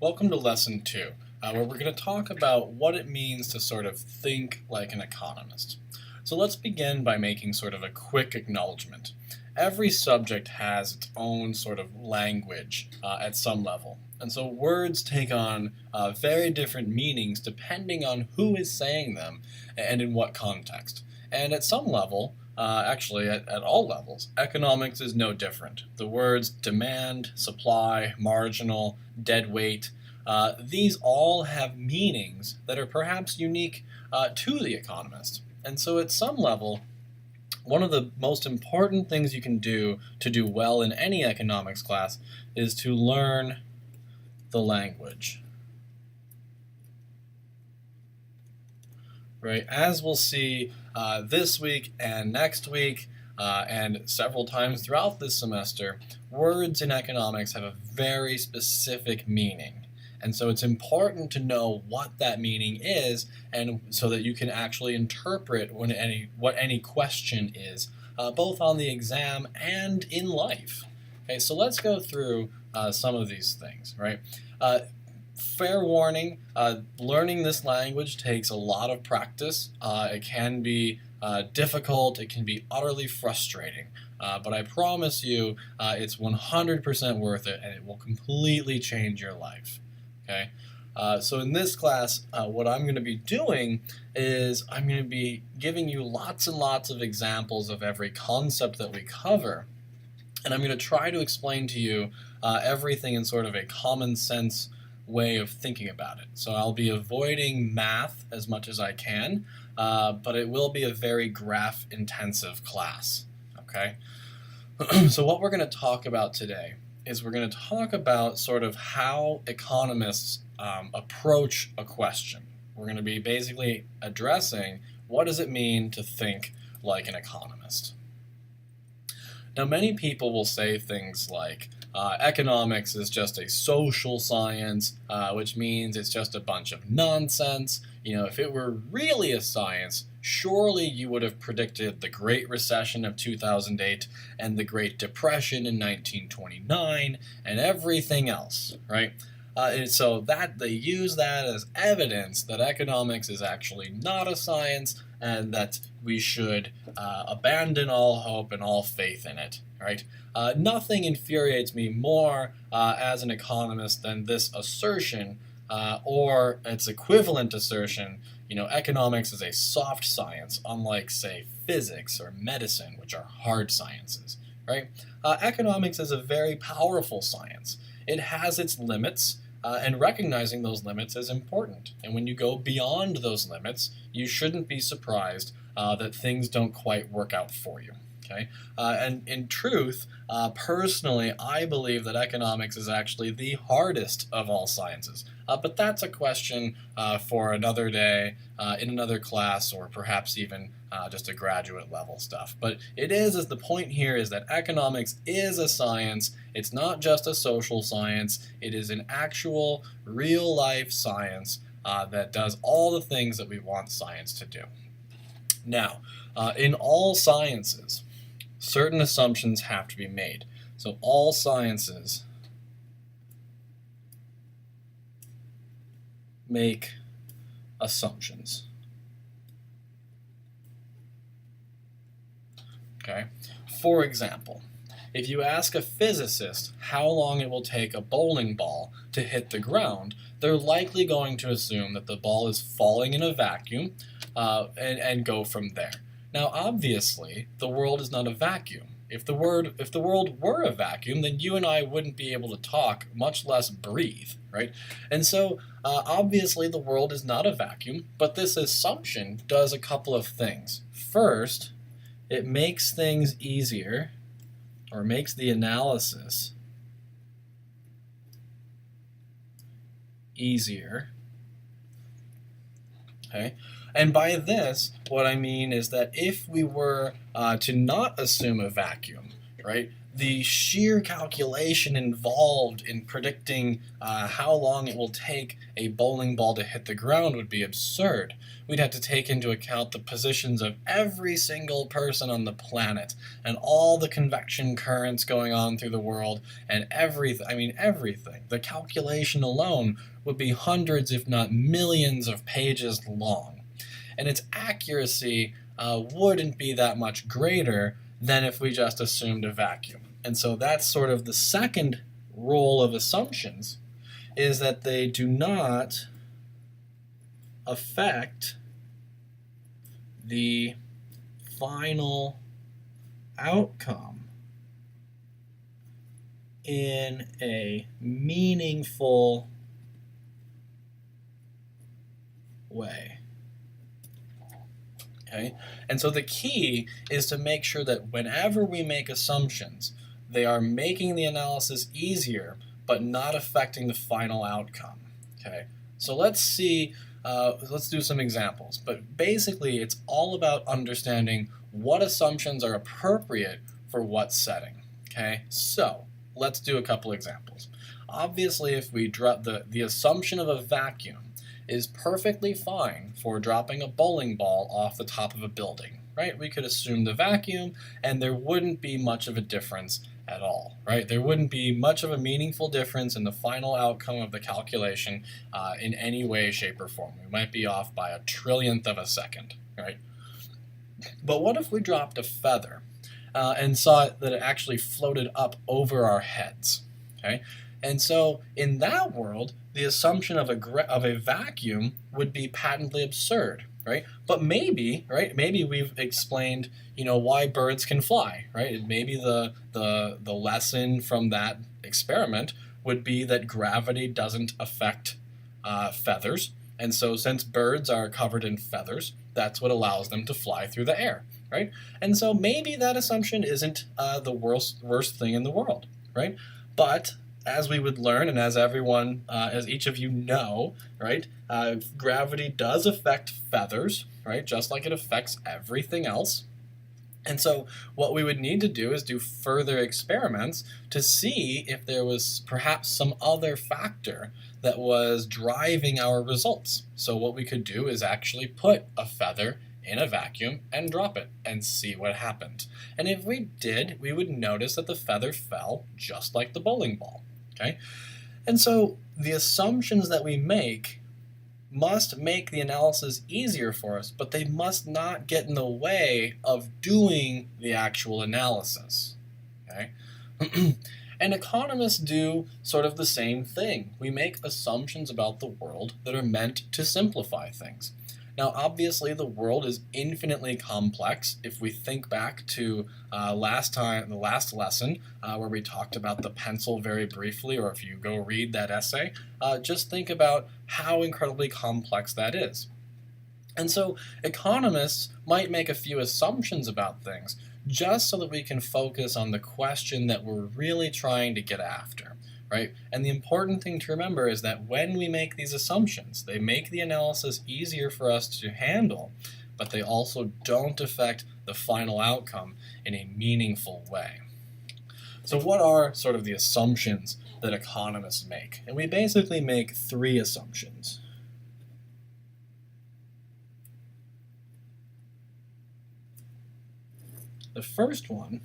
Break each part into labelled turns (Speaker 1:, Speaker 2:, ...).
Speaker 1: Welcome to Lesson 2, where we're going to talk about what it means to sort of think like an economist. So let's begin by making sort of a quick acknowledgement. Every subject has its own sort of language at some level. And so words take on very different meanings depending on who is saying them and in what context. And at some level, actually at all levels, economics is no different. The words demand, supply, marginal, deadweight, these all have meanings that are perhaps unique to the economist. And so at some level, one of the most important things you can do to do well in any economics class is to learn the language. Right? As we'll see this week and next week and several times throughout this semester, words in economics have a very specific meaning. And so it's important to know what that meaning is, and so that you can actually interpret what any question is, both on the exam and in life. Okay, so let's go through some of these things, right? Fair warning, learning this language takes a lot of practice. It can be difficult, it can be utterly frustrating, but I promise you it's 100% worth it, and it will completely change your life. Okay, so in this class, what I'm going to be doing is I'm going to be giving you lots and lots of examples of every concept that we cover, and I'm going to try to explain to you everything in sort of a common sense way of thinking about it. So I'll be avoiding math as much as I can, but it will be a very graph-intensive class. Okay, so what we're going to talk about today is we're going to talk about sort of how economists approach a question. We're going to be basically addressing what does it mean to think like an economist. Now, many people will say things like economics is just a social science, which means it's just a bunch of nonsense. You know, if it were really a science, surely you would have predicted the Great Recession of 2008 and the Great Depression in 1929 and everything else, right? And so that they use that as evidence that economics is actually not a science and that we should abandon all hope and all faith in it, right? Nothing infuriates me more as an economist than this assertion or its equivalent assertion, you know, economics is a soft science, unlike, say, physics or medicine, which are hard sciences, right? Economics is a very powerful science. It has its limits, and recognizing those limits is important. And when you go beyond those limits, you shouldn't be surprised that things don't quite work out for you. Okay, and in truth, personally, I believe that economics is actually the hardest of all sciences. But that's a question for another day, in another class, or perhaps even just a graduate level stuff. But the point here is that economics is a science. It's not just a social science. It is an actual, real-life science that does all the things that we want science to do. Now, in all sciences, certain assumptions have to be made. So all sciences make assumptions. Okay? For example, if you ask a physicist how long it will take a bowling ball to hit the ground, they're likely going to assume that the ball is falling in a vacuum and go from there. Now, obviously, the world is not a vacuum. If the world were a vacuum, then you and I wouldn't be able to talk, much less breathe, right? And so, obviously, the world is not a vacuum, but this assumption does a couple of things. First, it makes things easier, or makes the analysis easier. Okay? And by this, what I mean is that if we were to not assume a vacuum, right, the sheer calculation involved in predicting how long it will take a bowling ball to hit the ground would be absurd. We'd have to take into account the positions of every single person on the planet and all the convection currents going on through the world and everything. The calculation alone would be hundreds, if not millions, of pages long. And its accuracy wouldn't be that much greater than if we just assumed a vacuum. And so that's sort of the second role of assumptions, is that they do not affect the final outcome in a meaningful way. Okay? And so the key is to make sure that whenever we make assumptions, they are making the analysis easier, but not affecting the final outcome. Okay? So let's do some examples. But basically, it's all about understanding what assumptions are appropriate for what setting. Okay? So let's do a couple examples. Obviously, if we drop the assumption of a vacuum is perfectly fine for dropping a bowling ball off the top of a building, right? We could assume the vacuum, and there wouldn't be much of a difference at all, right? There wouldn't be much of a meaningful difference in the final outcome of the calculation in any way, shape, or form. We might be off by a trillionth of a second, right? But what if we dropped a feather and saw that it actually floated up over our heads, okay? And so in that world, the assumption of a vacuum would be patently absurd, right? But maybe we've explained, why birds can fly, right? Maybe the lesson from that experiment would be that gravity doesn't affect feathers, and so since birds are covered in feathers, that's what allows them to fly through the air, right? And so maybe that assumption isn't the worst thing in the world, right? But as we would learn, and as each of you know, right, gravity does affect feathers, right, just like it affects everything else. And so what we would need to do is do further experiments to see if there was perhaps some other factor that was driving our results. So what we could do is actually put a feather in a vacuum and drop it and see what happened. And if we did, we would notice that the feather fell just like the bowling ball. Okay? And so the assumptions that we make must make the analysis easier for us, but they must not get in the way of doing the actual analysis. Okay? And economists do sort of the same thing. We make assumptions about the world that are meant to simplify things. Now, obviously, the world is infinitely complex. If we think back to the last lesson, where we talked about the pencil very briefly, or if you go read that essay, just think about how incredibly complex that is. And so economists might make a few assumptions about things just so that we can focus on the question that we're really trying to get after. Right? And the important thing to remember is that when we make these assumptions, they make the analysis easier for us to handle, but they also don't affect the final outcome in a meaningful way. So what are sort of the assumptions that economists make? And we basically make three assumptions. The first one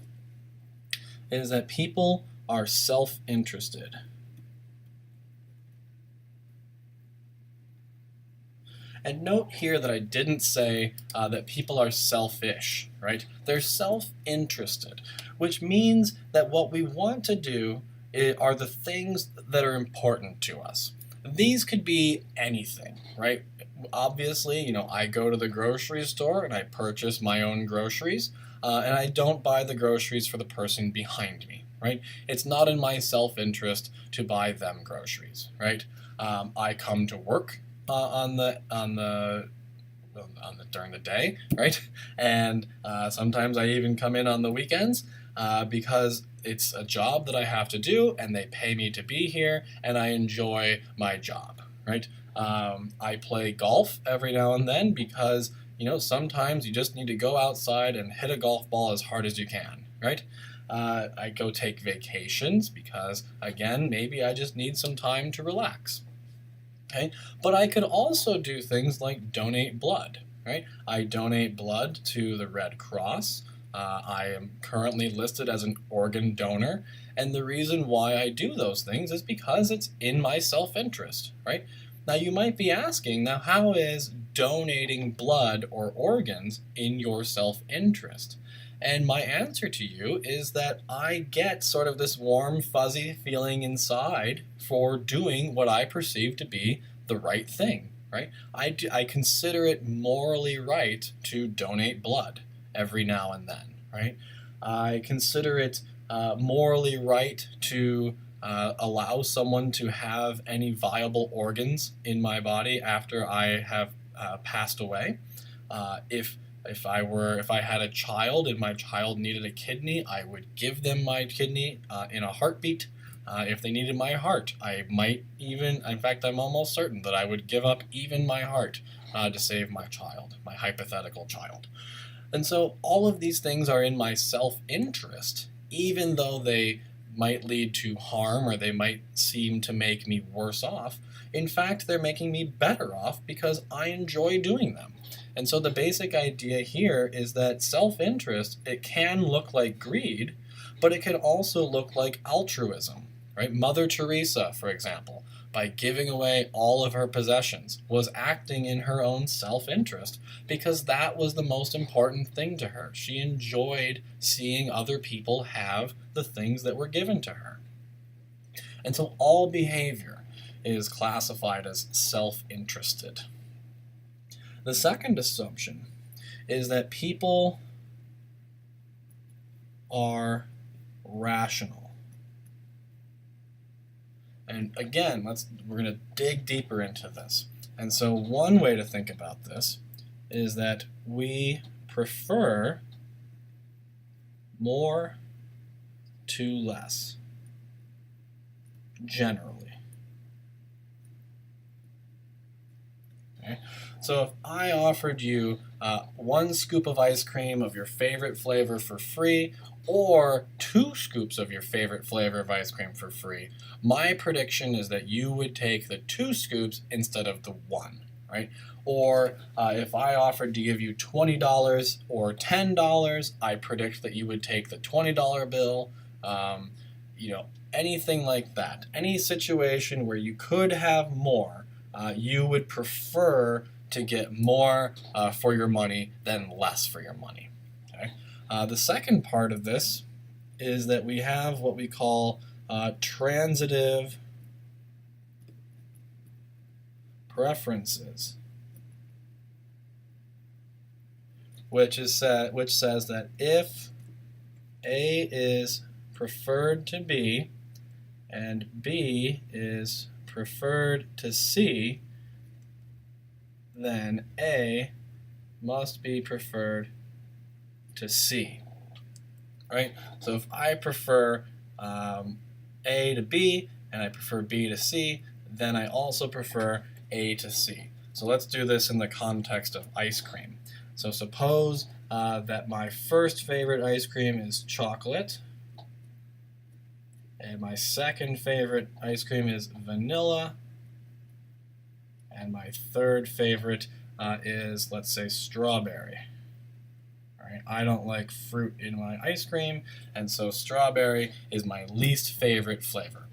Speaker 1: is that people are self-interested. And note here that I didn't say that people are selfish, right? They're self-interested, which means that what we want to do are the things that are important to us. These could be anything, right? Obviously, I go to the grocery store and I purchase my own groceries, and I don't buy the groceries for the person behind me. Right? It's not in my self-interest to buy them groceries, right? I come to work during the day, right? And sometimes I even come in on the weekends because it's a job that I have to do, and they pay me to be here, and I enjoy my job, right? I play golf every now and then because sometimes you just need to go outside and hit a golf ball as hard as you can, right? I go take vacations because, again, maybe I just need some time to relax. Okay? But I could also do things like donate blood. Right? I donate blood to the Red Cross. I am currently listed as an organ donor, and the reason why I do those things is because it's in my self-interest, right? Now you might be asking, now how is donating blood or organs in your self-interest? And my answer to you is that I get sort of this warm, fuzzy feeling inside for doing what I perceive to be the right thing, right? I consider it morally right to donate blood every now and then, right? I consider it morally right to allow someone to have any viable organs in my body after I have passed away. If I had a child and my child needed a kidney, I would give them my kidney in a heartbeat. If they needed my heart, I might even, in fact, I'm almost certain that I would give up even my heart to save my child, my hypothetical child. And so all of these things are in my self-interest, even though they might lead to harm or they might seem to make me worse off. In fact, they're making me better off because I enjoy doing them. And so the basic idea here is that self-interest, it can look like greed, but it can also look like altruism, right? Mother Teresa, for example, by giving away all of her possessions, was acting in her own self-interest because that was the most important thing to her. She enjoyed seeing other people have the things that were given to her. And so all behavior is classified as self-interested. The second assumption is that people are rational. And again, we're going to dig deeper into this. And so one way to think about this is that we prefer more to less, generally. Okay? So if I offered you 1 scoop of ice cream of your favorite flavor for free, or 2 scoops of your favorite flavor of ice cream for free, my prediction is that you would take the 2 scoops instead of the 1, right? Or if I offered to give you $20 or $10, I predict that you would take the $20 bill. Anything like that. Any situation where you could have more, you would prefer to get more for your money than less for your money. Okay? The second part of this is that we have what we call transitive preferences, which says that if A is preferred to B and B is preferred to C, then A must be preferred to C, right? So if I prefer A to B and I prefer B to C, then I also prefer A to C. So let's do this in the context of ice cream. So suppose that my first favorite ice cream is chocolate, and my second favorite ice cream is vanilla, and my third favorite is, let's say, strawberry. All right, I don't like fruit in my ice cream, and so strawberry is my least favorite flavor.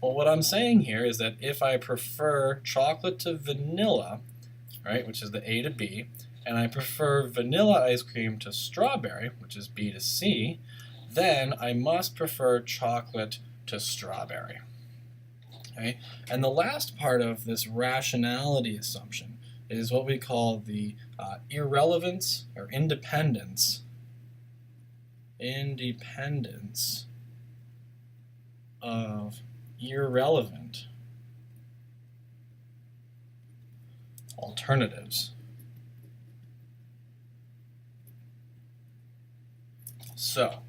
Speaker 1: Well, what I'm saying here is that if I prefer chocolate to vanilla, right, which is the A to B, and I prefer vanilla ice cream to strawberry, which is B to C, then I must prefer chocolate to strawberry. Okay? And the last part of this rationality assumption is what we call the irrelevance or independence of irrelevant alternatives. So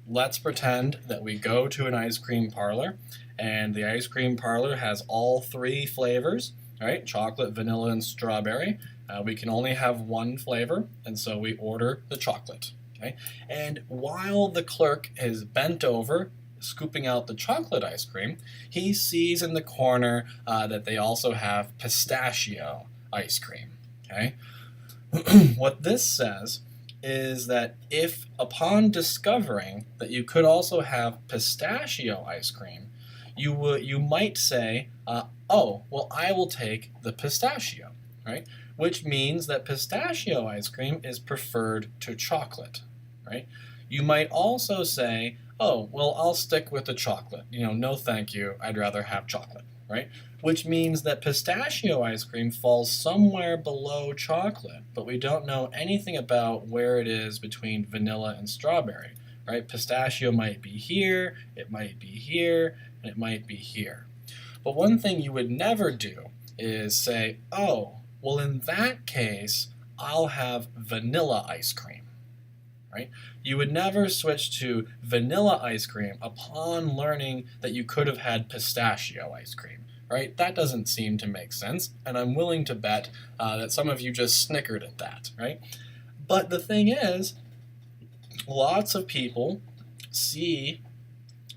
Speaker 1: let's pretend that we go to an ice cream parlor, and the ice cream parlor has all 3 flavors, right? Chocolate, vanilla, and strawberry. We can only have one flavor, and so we order the chocolate. Okay? And while the clerk is bent over, scooping out the chocolate ice cream, he sees in the corner that they also have pistachio ice cream. Okay? What this says is that if upon discovering that you could also have pistachio ice cream, you might say, oh, well, I will take the pistachio, right? Which means that pistachio ice cream is preferred to chocolate, right? You might also say, oh, well, I'll stick with the chocolate. No thank you, I'd rather have chocolate, right? Which means that pistachio ice cream falls somewhere below chocolate, but we don't know anything about where it is between vanilla and strawberry, right? Pistachio might be here, it might be here, and it might be here. But one thing you would never do is say, oh, well, in that case, I'll have vanilla ice cream, right? You would never switch to vanilla ice cream upon learning that you could have had pistachio ice cream, right? That doesn't seem to make sense, and I'm willing to bet that some of you just snickered at that, right? But the thing is, lots of people see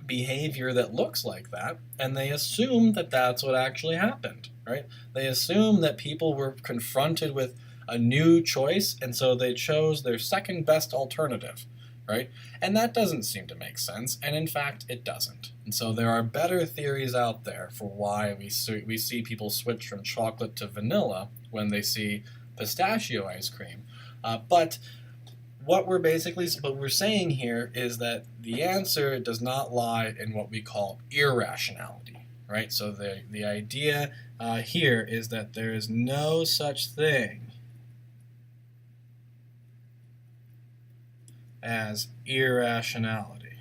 Speaker 1: behavior that looks like that, and they assume that that's what actually happened, right? They assume that people were confronted with a new choice, and so they chose their second best alternative, right? And that doesn't seem to make sense, and in fact, it doesn't. And so there are better theories out there for why we see people switch from chocolate to vanilla when they see pistachio ice cream. But what we're saying here is that the answer does not lie in what we call irrationality, right? So the idea here is that there is no such thing as irrationality,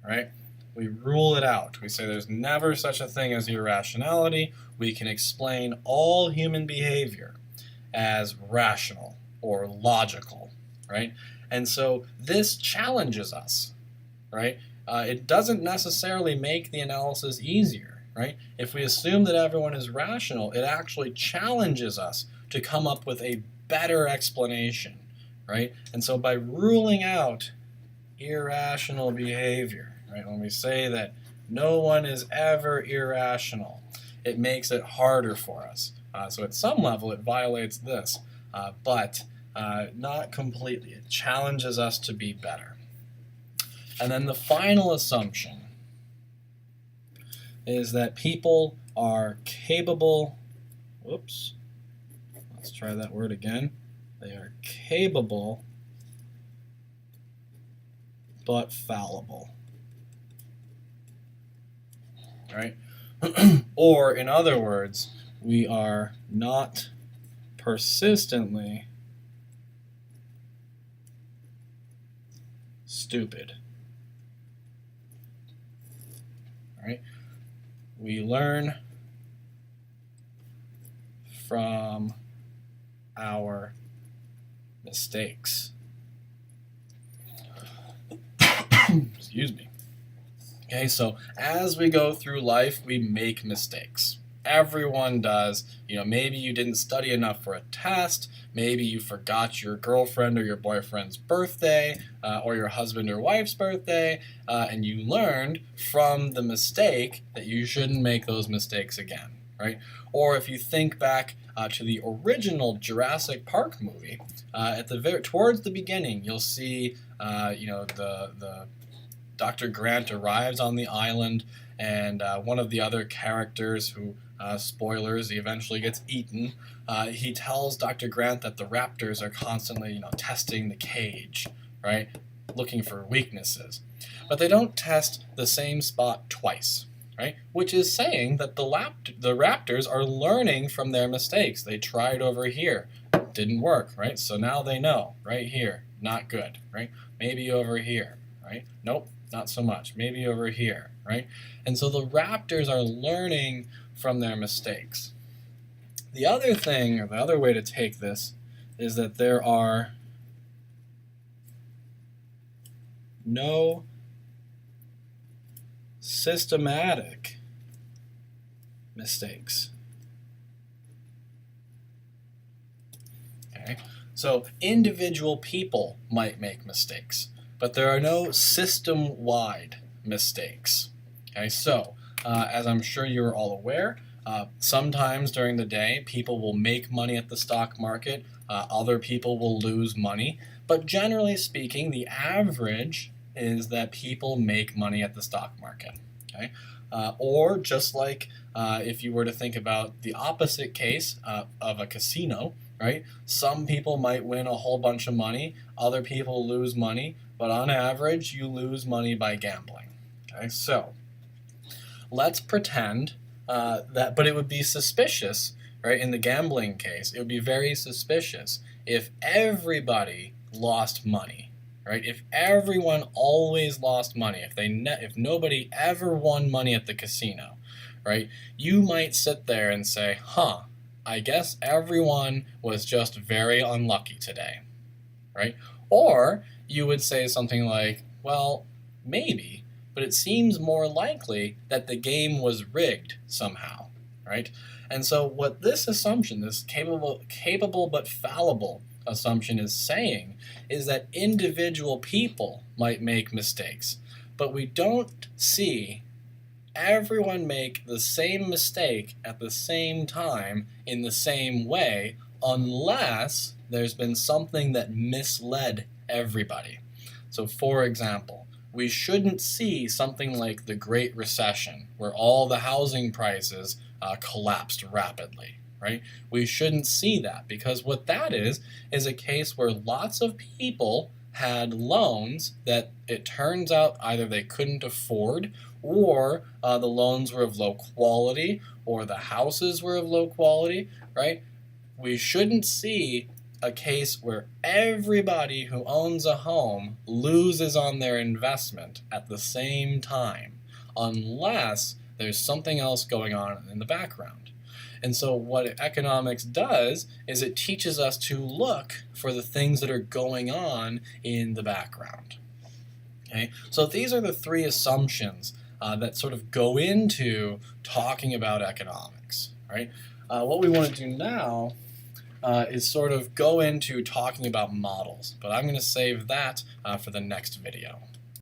Speaker 1: right? We rule it out. We say there's never such a thing as irrationality. We can explain all human behavior as rational or logical, right? And so this challenges us, right? It doesn't necessarily make the analysis easier, right? If we assume that everyone is rational, it actually challenges us to come up with a better explanation, right? And so by ruling out irrational behavior, right, when we say that no one is ever irrational, it makes it harder for us. So at some level, it violates this, but not completely. It challenges us to be better. And then the final assumption is that people are capable, let's try that word again. They are capable but fallible, right? Or in other words, we are not persistently stupid. All right? We learn from our mistakes. Excuse me. Okay, so as we go through life, we make mistakes. Everyone does. Maybe you didn't study enough for a test. Maybe you forgot your girlfriend or your boyfriend's birthday, or your husband or wife's birthday, and you learned from the mistake that you shouldn't make those mistakes again, right? Or if you think back to the original Jurassic Park movie, towards the beginning, you'll see, the Dr. Grant arrives on the island, and one of the other characters who, spoilers, he eventually gets eaten, he tells Dr. Grant that the raptors are constantly, testing the cage, right, looking for weaknesses. But they don't test the same spot twice, right, which is saying that the raptors are learning from their mistakes. They tried over here, didn't work, right, so now they know, right here, not good, right, maybe over here, right, nope, not so much. Maybe over here, right? And so the raptors are learning from their mistakes. The other thing, or the other way to take this, is that there are no systematic mistakes. Okay? So individual people might make mistakes, but there are no system-wide mistakes. Okay, so as I'm sure you're all aware, sometimes during the day people will make money at the stock market, other people will lose money, but generally speaking, the average is that people make money at the stock market. Okay, or just like if you were to think about the opposite case of a casino, right? Some people might win a whole bunch of money, other people lose money, but on average, you lose money by gambling. Okay, so let's pretend but it would be suspicious, right? In the gambling case, it would be very suspicious if everybody lost money, right? If everyone always lost money, if nobody ever won money at the casino, right? You might sit there and say, huh, I guess everyone was just very unlucky today, right? Or you would say something like, well, maybe, but it seems more likely that the game was rigged somehow, right? And so what this assumption, this capable but fallible assumption is saying is that individual people might make mistakes, but we don't see everyone make the same mistake at the same time in the same way unless there's been something that misled everybody. So for example, we shouldn't see something like the Great Recession where all the housing prices collapsed rapidly, right? We shouldn't see that because what that is a case where lots of people had loans that it turns out either they couldn't afford or the loans were of low quality or the houses were of low quality, right? We shouldn't see a case where everybody who owns a home loses on their investment at the same time unless there's something else going on in the background. And so what economics does is it teaches us to look for the things that are going on in the background. Okay? So these are the three assumptions that sort of go into talking about economics. Right? What we want to do now is sort of go into talking about models, but I'm going to save that for the next video.